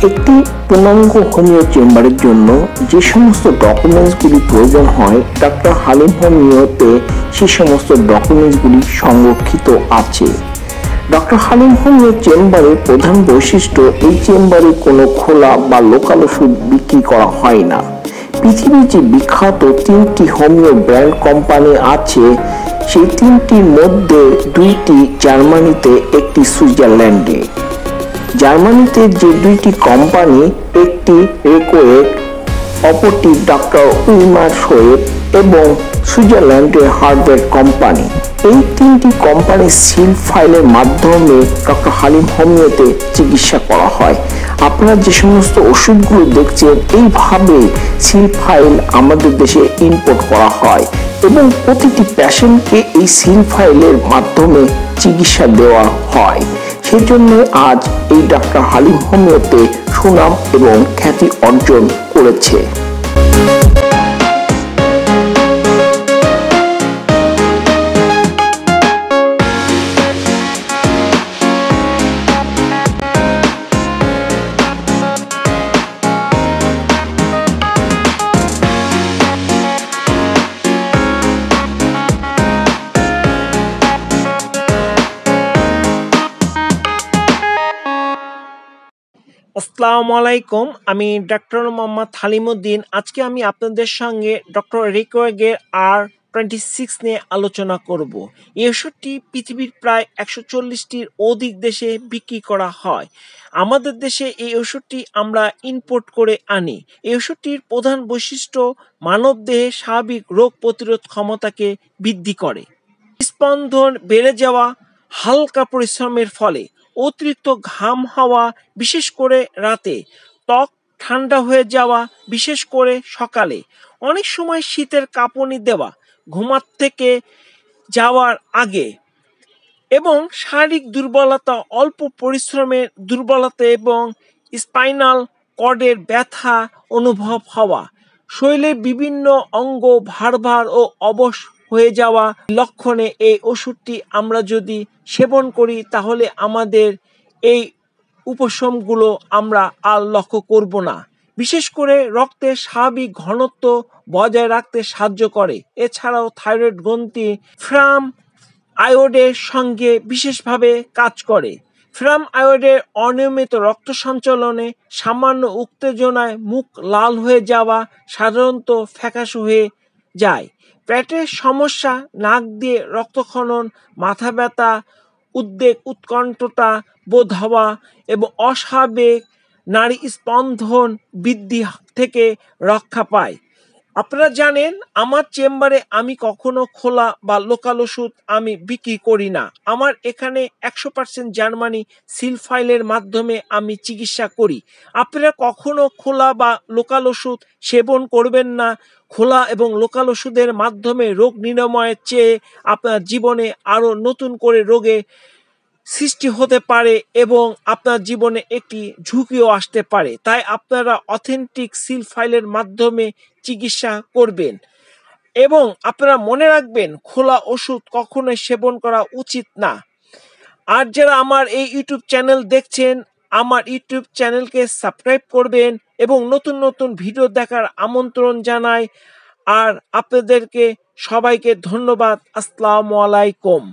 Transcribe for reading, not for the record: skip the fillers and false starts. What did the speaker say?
একটি পূর্ণাঙ্গ হোমিও চেম্বারের জন্য যে সমস্ত ডকুমেন্টসগুলি প্রয়োজন হয়, ডক্টর হালিম হোমিওতে সেই সমস্ত ডকুমেন্টসগুলি সংরক্ষিত আছে। ডক্টর হালিম হোমিও চেম্বারের প্রধান বৈশিষ্ট্য, এই চেম্বারে কোনো খোলা বা লোকাল ওষুধ বিক্রি করা হয় না। পৃথিবীর যে বিখ্যাত 3টি হোমিও ব্র্যান্ড কোম্পানি আছে, সেই 3টির মধ্যে 2টি জার্মানিতে, একটি সুইজারল্যান্ডে। জার্মানিতে যে 2টি কোম্পানি, একটি রেকোয়েট, অপরটি ডক্টর উইমার শোয়েব এবং সুইজারল্যান্ডের হার্বার্ট কোম্পানি। এই 3টি কোম্পানির সিল ফাইলের মাধ্যমে ডক্টর হালিম হোমিওতে চিকিৎসা করা হয়। আপনারা যে সমস্ত ওষুধগুলো দেখছেন, এইভাবে সিল ফাইল আমাদের দেশে ইম্পোর্ট করা হয় এবং প্রতিটি পেশেন্টকে এই সিল ফাইলের মাধ্যমে চিকিৎসা দেওয়া হয়। সেই জন্য আজ এই ডক্টর হালিম হোমিওতে সুনাম এবং খ্যাতি অর্জন করেছে। আসসালামু আলাইকুম, আমি ডক্টর মোহাম্মদ হালিমউদ্দিন। আজকে আমি আপনাদের সঙ্গে ডক্টর রিকোয়েগের R26 নিয়ে আলোচনা করব। এই ওষুধটি পৃথিবীর প্রায় 140টির অধিক দেশে বিক্রি করা হয়। আমাদের দেশে এই ওষুধটি আমরা ইম্পোর্ট করে আনি। এই ওষুধটির প্রধান বৈশিষ্ট্য, মানবদেহে স্বাভাবিক রোগ প্রতিরোধ ক্ষমতাকে বৃদ্ধি করে। স্পন্দন বেড়ে যাওয়া, হালকা পরিশ্রমের ফলে অতিরিক্ত ঘাম হওয়া, বিশেষ করে রাতে, ত্বক ঠান্ডা হয়ে যাওয়া, বিশেষ করে সকালে, অনেক সময় শীতের কাঁপুনি দেওয়া, ঘুমার থেকে যাওয়ার আগে, এবং শারীরিক দুর্বলতা, অল্প পরিশ্রমের দুর্বলতা এবং স্পাইনাল কর্ডের ব্যথা অনুভব হওয়া, শরীরের বিভিন্ন অঙ্গ ভার ও অবশ হয়ে যাওয়া লক্ষণে এই ওষুধটি আমরা যদি সেবন করি, তাহলে আমাদের এই উপশমগুলো আমরা আর লক্ষ্য করব না। বিশেষ করে রক্তের স্বাভাবিক ঘনত্ব বজায় রাখতে সাহায্য করে। এছাড়াও থাইরয়েড গ্রন্থি ফ্রাম আয়োডের সঙ্গে বিশেষভাবে কাজ করে। ফ্রাম আয়োডের অনিয়মিত রক্ত সঞ্চালনে, সামান্য উত্তেজনায় মুখ লাল হয়ে যাওয়া, সাধারণত ফ্যাকাশে হয়ে যায়, পেটের সমস্যা, নাক দিয়ে রক্তক্ষরণ, মাথা ব্যথা, উদ্বেগ, উৎকণ্ঠা বোধ হওয়া এবং অস্বাভাবিক নাড়ি স্পন্দন বৃদ্ধি থেকে রক্ষা পায়। আপনারা জানেন, আমার চেম্বারে আমি কখনো খোলা বা লোকাল ওষুধ আমি বিক্রি করি না। আমার এখানে 100% জার্মানি সিল ফাইলের মাধ্যমে আমি চিকিৎসা করি। আপনারা কখনো খোলা বা লোকাল ওষুধ সেবন করবেন না। খোলা এবং লোকাল ওষুধের মাধ্যমে রোগ নিরাময়ের চেয়ে আপনার জীবনে আরও নতুন করে রোগে সৃষ্টি হতে পারে এবং আপনার জীবনে একটি ঝুঁকিও আসতে পারে। তাই আপনারা অথেন্টিক সিল ফাইলের মাধ্যমে চিকিৎসা করবেন এবং আপনারা মনে রাখবেন, খোলা ওষুধ কখনোই সেবন করা উচিত না। আর যারা আমার এই ইউটিউব চ্যানেল দেখছেন, আমার ইউটিউব চ্যানেলকে সাবস্ক্রাইব করবেন এবং নতুন নতুন ভিডিও দেখার আমন্ত্রণ জানাই। আর আপনাদেরকে সবাইকে ধন্যবাদ। আসসালামু আলাইকুম।